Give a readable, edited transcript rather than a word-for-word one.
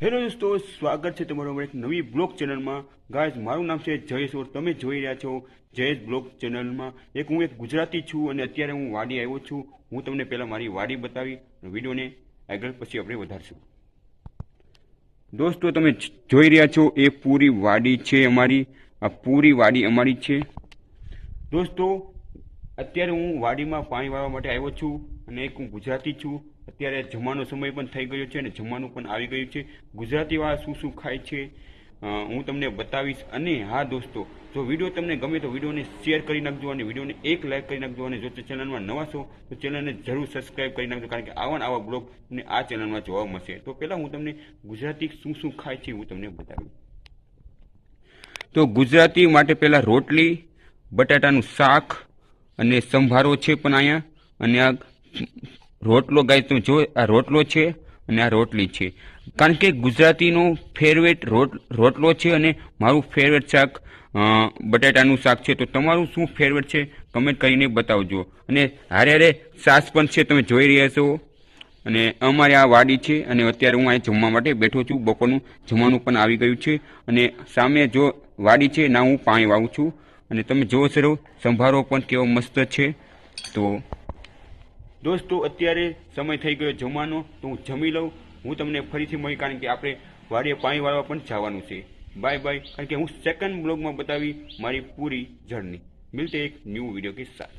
Hello દોસ્તો, સ્વાગત છે તમારું અમારી એક નવી બ્લોગ ચેનલમાં. ગાઈઝ, મારું નામ છે જયેશ ઓર તમે જોઈ રહ્યા છો જયેશ બ્લોગ ચેનલમાં. હું એક ગુજરાતી છું અને અત્યારે હું વાડી આવ્યો છું. હું તમને પહેલાં મારી વાડી બતાવી વિડીયોને આગળ પછી આપણે વધારશું. દોસ્તો, તમે જોઈ રહ્યા છો એ પૂરી વાડી છે અમારી. આ પૂરી વાડી અમારી છે. દોસ્તો, અત્યારે હું વાડીમાં પાણી વાળવા માટે આવ્યો છું અને હું ગુજરાતી છું. અત્યારે જમવાનો સમય પણ થઈ ગયો છે અને જમવાનું પણ આવી ગયું છે. ગુજરાતીવાળા શું શું ખાય છે હું તમને બતાવીશ. અને હા દોસ્તો, જો વિડીયો તમને ગમે તો વિડીયોને શેર કરી નાખજો અને વિડીયોને એક લાઈક કરી નાખજો. અને જો ચેનલમાં નવા છો તો ચેનલને જરૂર સબસ્ક્રાઈબ કરી નાખજો, કારણ કે આવા બ્લોગ તમને આ ચેનલમાં જોવા મળશે. તો પહેલાં હું તમને ગુજરાતી શું શું ખાય છે હું તમને બતાવીશ. તો ગુજરાતી માટે પહેલાં રોટલી, બટાટાનું શાક અને સંભારો છે પણ અહીંયા. અને આ રોટલો ગાય તો જો આ રોટલો છે અને આ રોટલી છે, કારણ કે ગુજરાતીનો ફેવરેટ રોટલો છે અને મારું ફેવરેટ શાક બટાટાનું શાક છે. તો તમારું શું ફેવરેટ છે કમેન્ટ કરીને બતાવજો. અને હારે હારે છાશ પણ છે, તમે જોઈ રહ્યા છો. અને અમારે આ વાડી છે અને અત્યારે હું અહીં જમવા માટે બેઠો છું. બપોરનું જમવાનું પણ આવી ગયું છે અને સામે જો વાડી છે ના હું પાણી વાવું છું. અને તમે જોવો છો સંભારો પણ કેવો મસ્ત છે. તો દોસ્તો, અત્યારે સમય થઈ ગયો જમવાનો, તો હું જમી લઉં. હું તમને ફરીથી મળી, કારણ કે આપણે વાડીએ પાણી વાળવા પણ જવાનું છે. બાય બાય, કારણ કે હું સેકન્ડ બ્લોગમાં બતાવી મારી પૂરી જર્ની. મિલતે એક ન્યૂ વીડિયો કે સાથ.